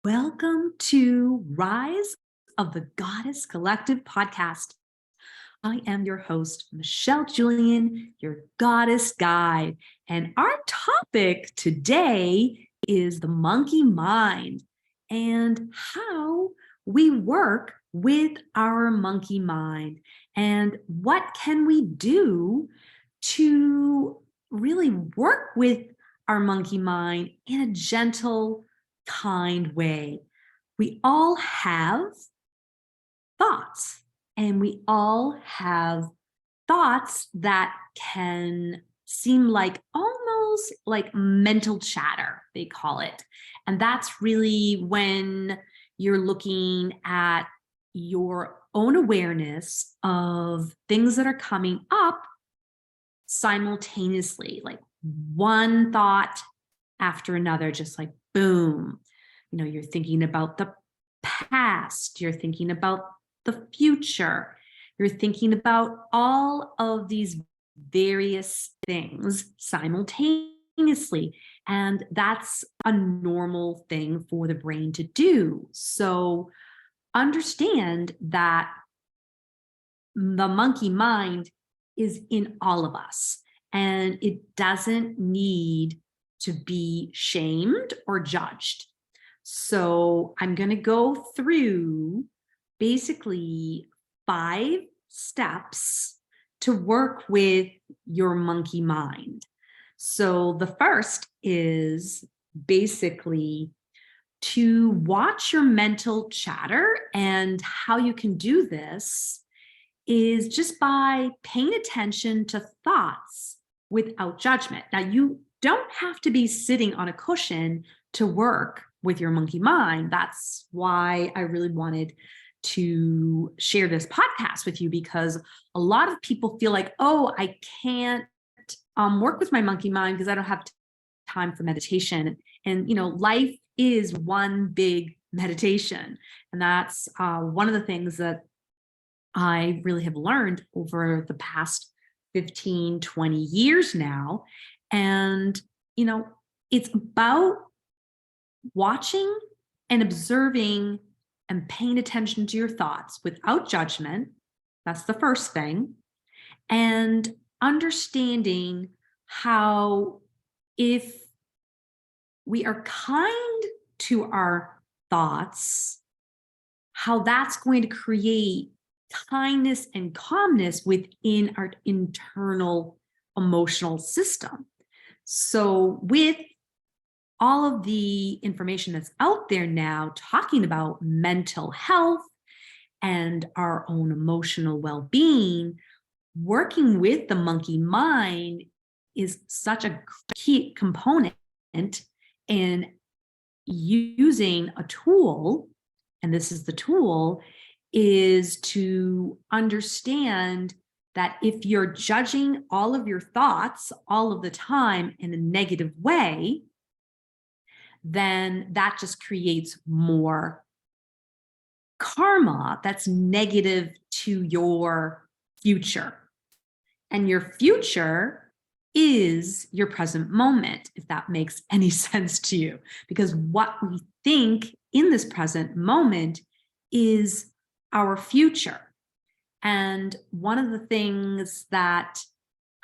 Welcome to Rise of the Goddess Collective podcast. I am your host, Michelle Julian, your goddess guide. And our topic today is the monkey mind and how we work with our monkey mind and what can we do to really work with our monkey mind in a gentle, kind way. We all have thoughts, and we all have thoughts that can seem like almost like mental chatter, they call it. And that's really when you're looking at your own awareness of things that are coming up simultaneously, like one thought after another, just like boom. You're thinking about the past, you're thinking about the future, you're thinking about all of these various things simultaneously. And that's a normal thing for the brain to do. So understand that the monkey mind is in all of us, and it doesn't need to be shamed or judged. So I'm going to go through basically 5 steps to work with your monkey mind. So the first is basically to watch your mental chatter, and how you can do this is just by paying attention to thoughts without judgment. Now, you don't have to be sitting on a cushion to work with your monkey mind. That's why I really wanted to share this podcast with you, because a lot of people feel like, oh, I can't work with my monkey mind because I don't have time for meditation. And, life is one big meditation. And that's one of the things that I really have learned over the past 15, 20 years now. And, it's about watching and observing and paying attention to your thoughts without judgment. That's the first thing. And understanding how, if we are kind to our thoughts, how that's going to create kindness and calmness within our internal emotional system. So with all of the information that's out there now talking about mental health and our own emotional well-being, working with the monkey mind is such a key component in using a tool. And this is the tool, is to understand that if you're judging all of your thoughts all of the time in a negative way, then that just creates more karma that's negative to your future. And your future is your present moment, if that makes any sense to you, because what we think in this present moment is our future. And one of the things that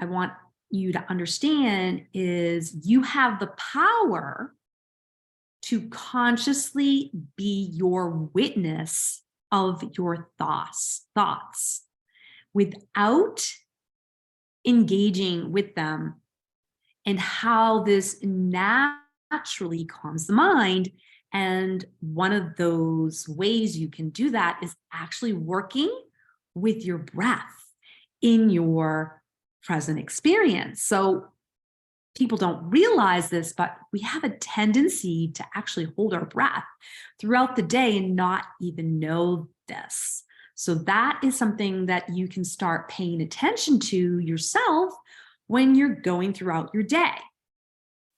I want you to understand is you have the power to consciously be your witness of your thoughts without engaging with them, and how this naturally calms the mind. And one of those ways you can do that is actually working with your breath in your present experience. So people don't realize this, but we have a tendency to actually hold our breath throughout the day and not even know this. So that is something that you can start paying attention to yourself when you're going throughout your day.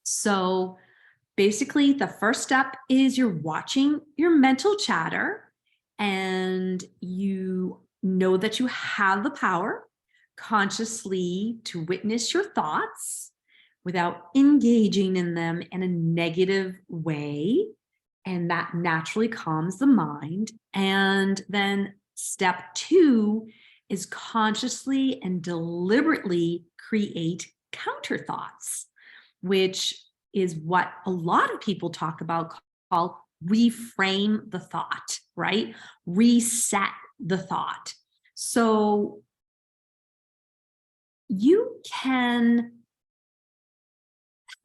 So basically, the first step is you're watching your mental chatter, and you know that you have the power consciously to witness your thoughts without engaging in them in a negative way, And that naturally calms the mind. And then step 2 is consciously and deliberately create counter thoughts, which is what a lot of people talk about, called reframe the thought, right? Reset the thought. So you can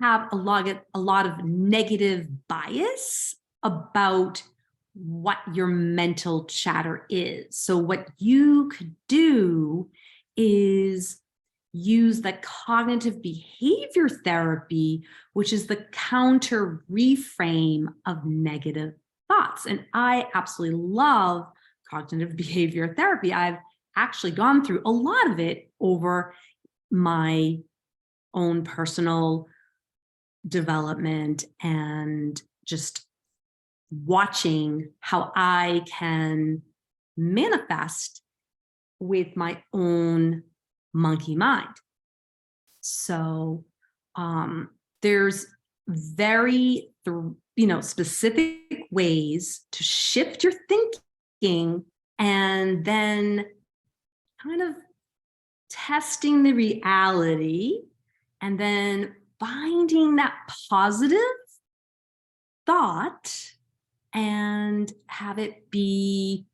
have a lot of negative bias about what your mental chatter is. So what you could do is use the cognitive behavior therapy, which is the counter reframe of negative thoughts. And I absolutely love cognitive behavior therapy. I've actually gone through a lot of it over my own personal development and just watching how I can manifest with my own monkey mind. So there's very specific ways to shift your thinking, and then kind of testing the reality, and then finding that positive thought and have it be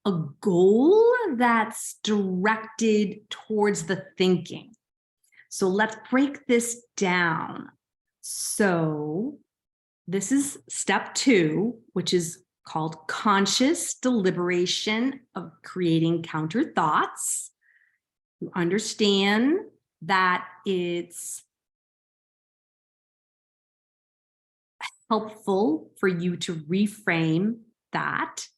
a goal that's directed towards the thinking. So let's break this down. So this is step 2, which is called conscious deliberation of creating counter thoughts. You understand that it's helpful for you to reframe that.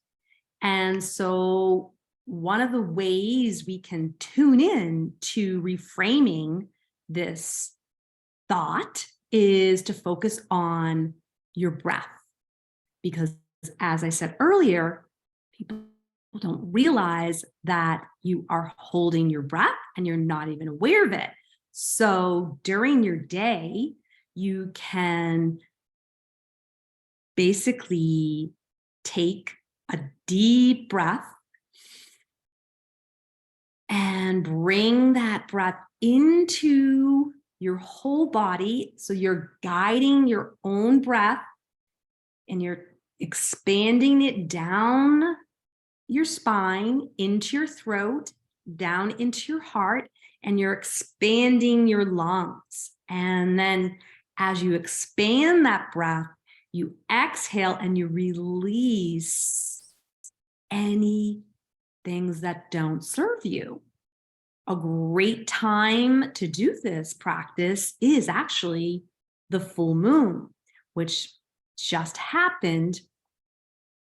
And so one of the ways we can tune in to reframing this thought is to focus on your breath. Because as I said earlier, people don't realize that you are holding your breath and you're not even aware of it. So during your day, you can basically take a deep breath and bring that breath into your whole body. So you're guiding your own breath and you're expanding it down your spine, into your throat, down into your heart, and you're expanding your lungs. And then as you expand that breath, you exhale and you release any things that don't serve you. A great time to do this practice is actually the full moon, which just happened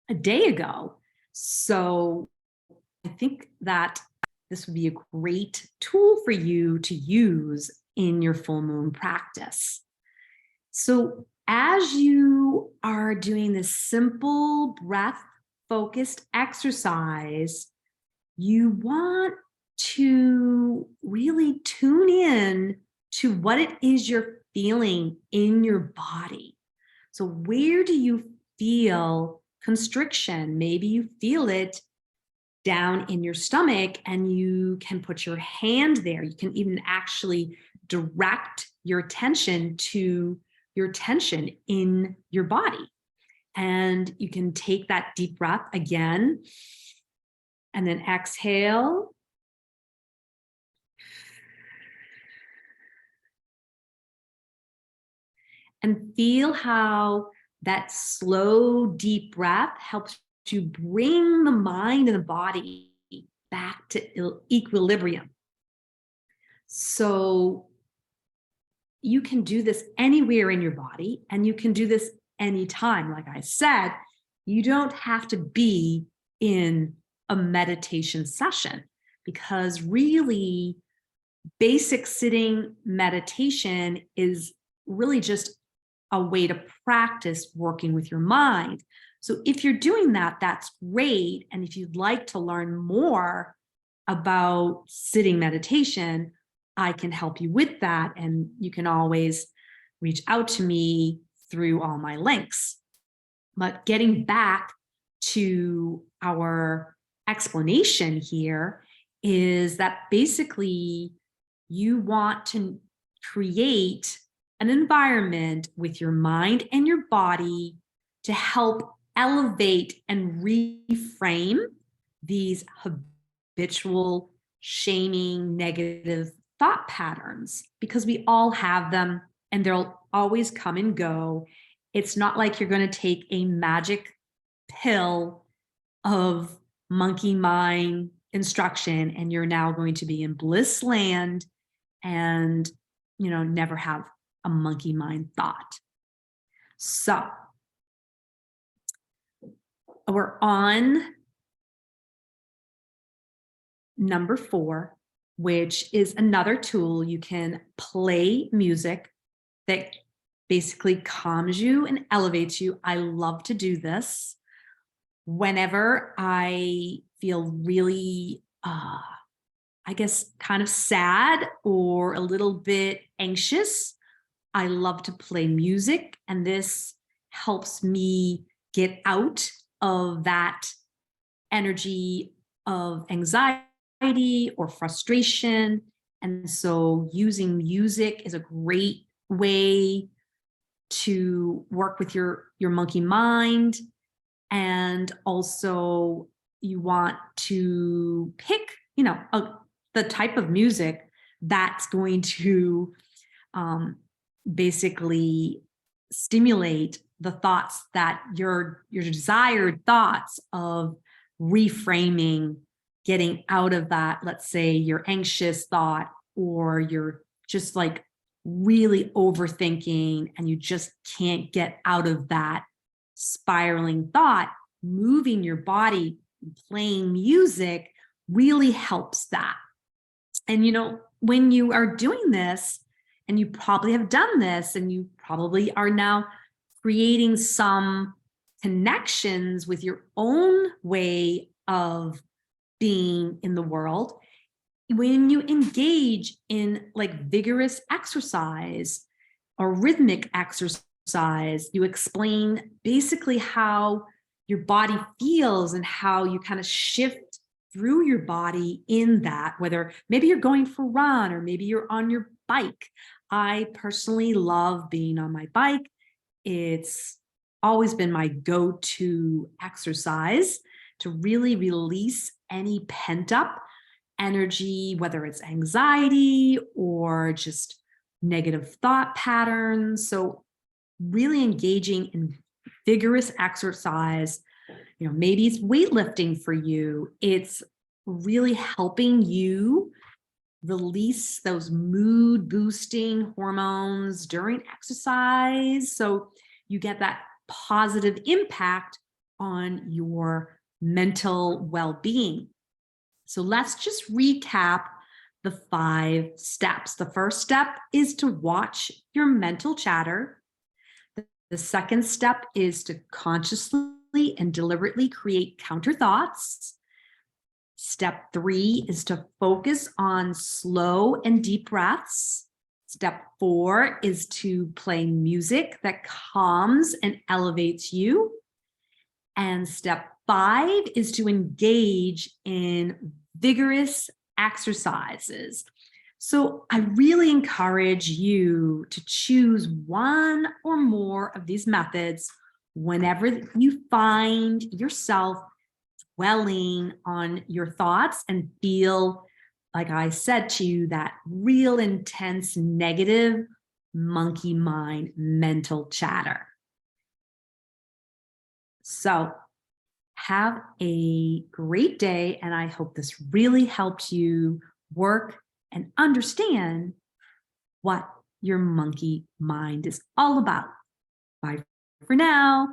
a day ago. So I think that this would be a great tool for you to use in your full moon practice. So as you are doing this simple breath focused exercise, you want to really tune in to what it is you're feeling in your body. So where do you feel constriction? Maybe you feel it down in your stomach and you can put your hand there. You can even actually direct your attention to your tension in your body. And you can take that deep breath again and then exhale. And feel how that slow, deep breath helps you bring the mind and the body back to equilibrium. So you can do this anywhere in your body, and you can do this anytime. Like I said, you don't have to be in a meditation session, because really basic sitting meditation is really just a way to practice working with your mind. So if you're doing that, that's great. And if you'd like to learn more about sitting meditation, I can help you with that. And you can always reach out to me through all my links. But getting back to our explanation here is that basically you want to create an environment with your mind and your body to help elevate and reframe these habitual, shaming, negative thought patterns, because we all have them and they'll always come and go. It's not like you're going to take a magic pill of monkey mind instruction and you're now going to be in bliss land and, never have a monkey mind thought. So we're on number 4, which is another tool. You can play music that basically calms you and elevates you. I love to do this whenever I feel really, I guess, kind of sad or a little bit anxious. I love to play music, and this helps me get out of that energy of anxiety or frustration. And so using music is a great way to work with your monkey mind. And also you want to pick, the type of music that's going to basically stimulate the thoughts that your desired thoughts of reframing, getting out of that, let's say your anxious thought, or you're just like really overthinking and you just can't get out of that spiraling thought. Moving your body, playing music really helps that. And when you are doing this, and you probably have done this, and you probably are now creating some connections with your own way of being in the world. When you engage in like vigorous exercise or rhythmic exercise, you explain basically how your body feels and how you kind of shift through your body in that, whether maybe you're going for a run or maybe you're on your bike. I personally love being on my bike. It's always been my go-to exercise to really release any pent-up energy, whether it's anxiety or just negative thought patterns. So really engaging in vigorous exercise, maybe it's weightlifting for you. It's really helping you release those mood boosting hormones during exercise. So you get that positive impact on your mental well-being. So let's just recap the 5 steps. The first step is to watch your mental chatter. The second step is to consciously and deliberately create counter thoughts. Step 3 is to focus on slow and deep breaths. Step 4 is to play music that calms and elevates you. And step 5 is to engage in vigorous exercises. So I really encourage you to choose one or more of these methods whenever you find yourself dwelling on your thoughts and feel, like I said to you, that real intense negative monkey mind mental chatter. So have a great day, and I hope this really helped you work and understand what your monkey mind is all about. Bye for now.